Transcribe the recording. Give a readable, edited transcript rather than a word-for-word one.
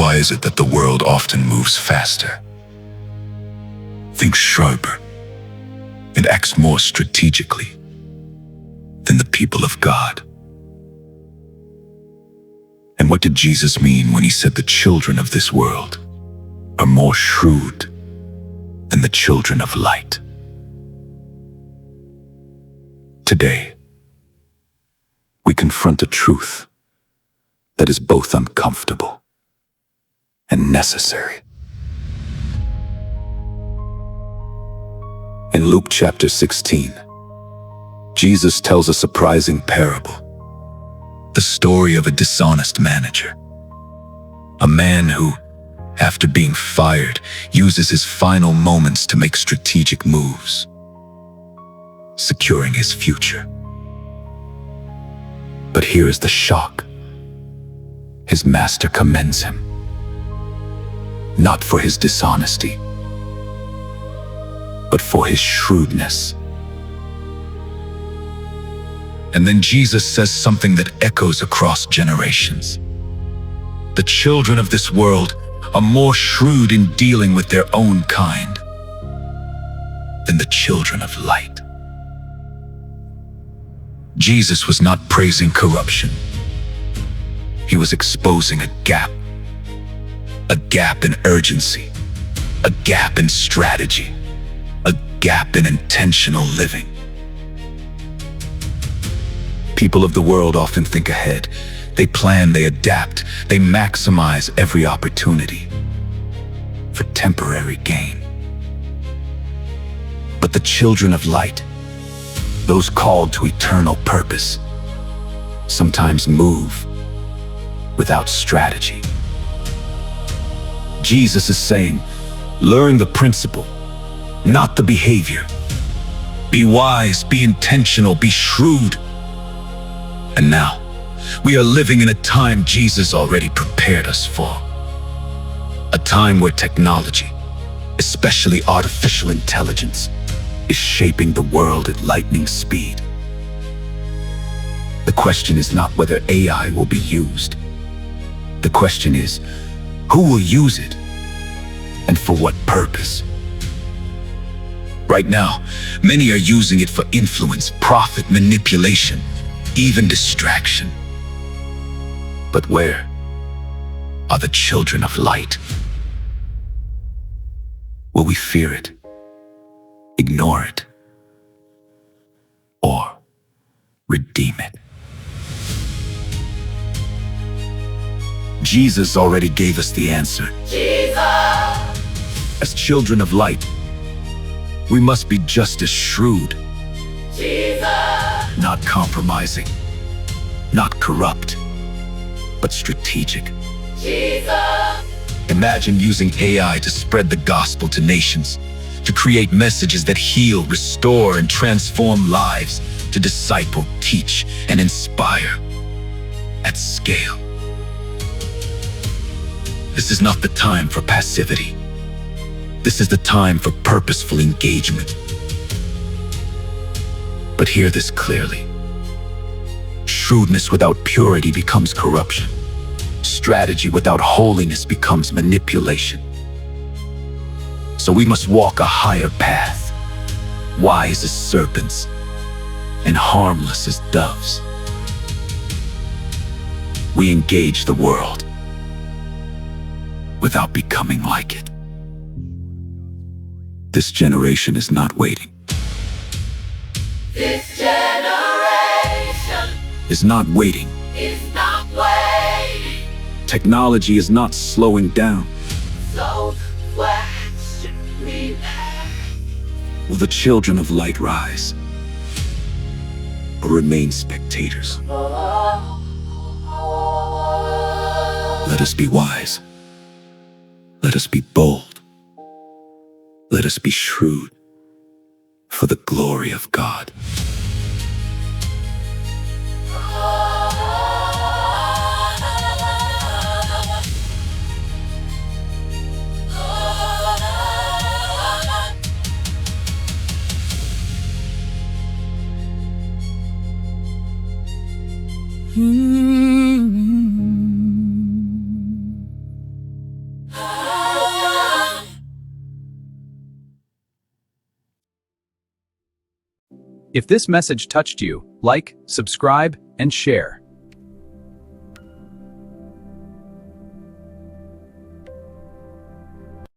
Why is it that the world often moves faster, thinks sharper, and acts more strategically than the people of God? And what did Jesus mean when he said the children of this world are more shrewd than the children of light? Today, we confront a truth that is both uncomfortable and necessary. In Luke chapter 16, Jesus tells a surprising parable. The story of a dishonest manager. A man who, after being fired, uses his final moments to make strategic moves, securing his future. But here is the shock. His master commends him, not for his dishonesty, but for his shrewdness. And then Jesus says something that echoes across generations. The children of this world are more shrewd in dealing with their own kind than the children of light. Jesus was not praising corruption. He was exposing a gap in urgency, a gap in strategy, a gap in intentional living. People of the world often think ahead. They plan, they adapt, they maximize every opportunity for temporary gain. But the children of light, those called to eternal purpose, sometimes move without strategy. Jesus is saying, learn the principle, not the behavior. Be wise, be intentional, be shrewd. And now, we are living in a time Jesus already prepared us for. A time where technology, especially artificial intelligence, is shaping the world at lightning speed. The question is not whether AI will be used. The question is, who will use it, and for what purpose? Right now, many are using it for influence, profit, manipulation, even distraction. But where are the children of light? Will we fear it, ignore it, or redeem it? Jesus already gave us the answer. Jesus! As children of light, we must be just as shrewd. Jesus! Not compromising, not corrupt, but strategic. Jesus! Imagine using AI to spread the gospel to nations, to create messages that heal, restore, and transform lives, to disciple, teach, and inspire at scale. This is not the time for passivity. This is the time for purposeful engagement. But hear this clearly. Shrewdness without purity becomes corruption. Strategy without holiness becomes manipulation. So we must walk a higher path, wise as serpents and harmless as doves. We engage the world without becoming like it. This generation is not waiting. This generation is not waiting. Technology is not slowing down. So the question remains. Will the children of light rise or remain spectators? Let us be wise. Let us be bold. Let us be shrewd for the glory of God. If this message touched you, like, subscribe, and share.